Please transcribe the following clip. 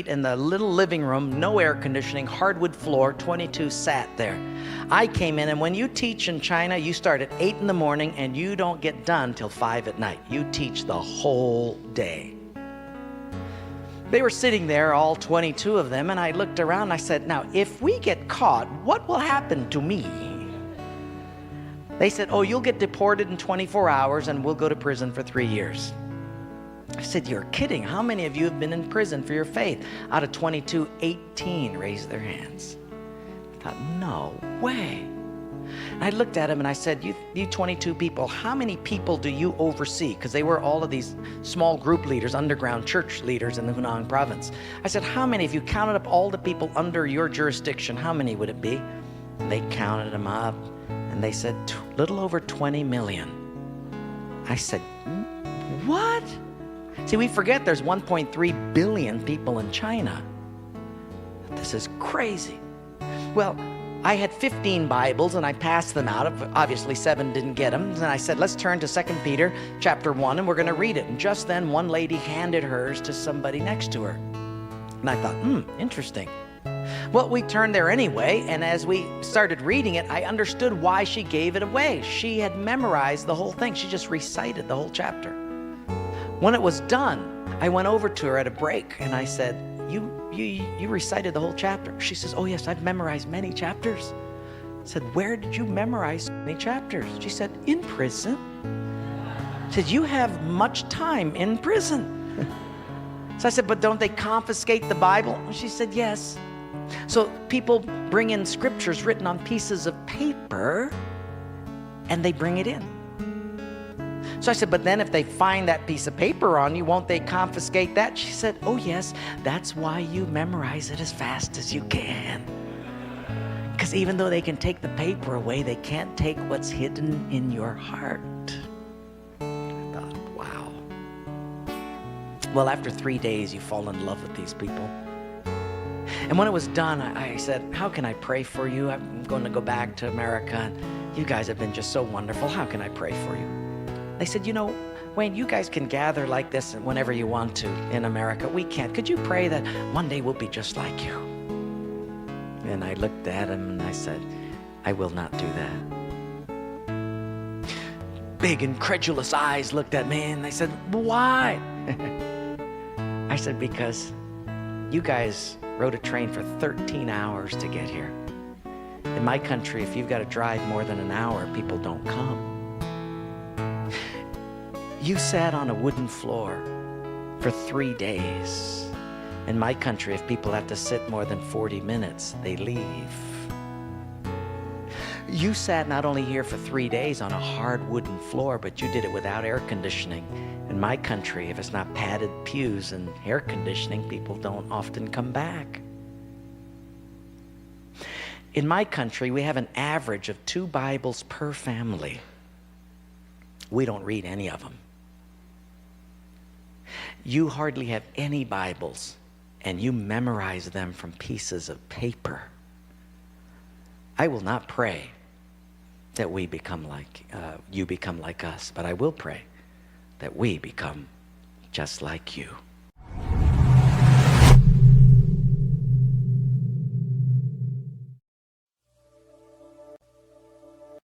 in the little living room, no air conditioning, hardwood floor, 22 sat there. I came in, and when you teach in China, you start at 8 in the morning and you don't get done till 5 at night. You teach the whole day. They were sitting there, all 22 of them, and I looked around and I said, now, if we get caught, what will happen to me? They said, oh, you'll get deported in 24 hours and we'll go to prison for 3 years. I said, you're kidding. How many of you have been in prison for your faith? Out of 22, 18 raised their hands. I thought, no way. And I looked at him and I said, you 22 people, how many people do you oversee? Because they were all of these small group leaders, underground church leaders in the Hunan province. I said, how many, if you counted up all the people under your jurisdiction, how many would it be? And they counted them up and they said, little over 20 million. I said, what? See, we forget there's 1.3 billion people in China. This is crazy. Well, I had 15 Bibles and I passed them out. Obviously, 7 didn't get them. And I said, let's turn to 2 Peter chapter 1 and we're going to read it. And just then, one lady handed hers to somebody next to her. And I thought, interesting. Well, we turned there anyway, and as we started reading it, I understood why she gave it away. She had memorized the whole thing. She just recited the whole chapter. When it was done, I went over to her at a break and I said, you recited the whole chapter. She says, oh yes, I've memorized many chapters. I said, where did you memorize so many chapters? She said, in prison. I said, you have much time in prison. So I said, but don't they confiscate the Bible? She said, yes. So people bring in scriptures written on pieces of paper and they bring it in. So I said, but then if they find that piece of paper on you, won't they confiscate that? She said, oh yes, that's why you memorize it as fast as you can. Because even though they can take the paper away, they can't take what's hidden in your heart. I thought, wow. Well, after 3 days, you fall in love with these people. And when it was done, I said, how can I pray for you? I'm going to go back to America. And you guys have been just so wonderful. How can I pray for you? They said, you know, Wayne, you guys can gather like this whenever you want to in America. We can't. Could you pray that one day we'll be just like you? And I looked at him and I said, I will not do that. Big incredulous eyes looked at me and they said, why? I said, because you guys rode a train for 13 hours to get here. In my country, if you've got to drive more than an hour, people don't come. You sat on a wooden floor for 3 days. In my country, if people have to sit more than 40 minutes, they leave. You sat not only here for 3 days on a hard wooden floor, but you did it without air conditioning. In my country, if it's not padded pews and air conditioning, people don't often come back. In my country, we have an average of 2 Bibles per family. We don't read any of them. You hardly have any Bibles, and you memorize them from pieces of paper. I will not pray that we become like, you become like us, but I will pray that we become just like you.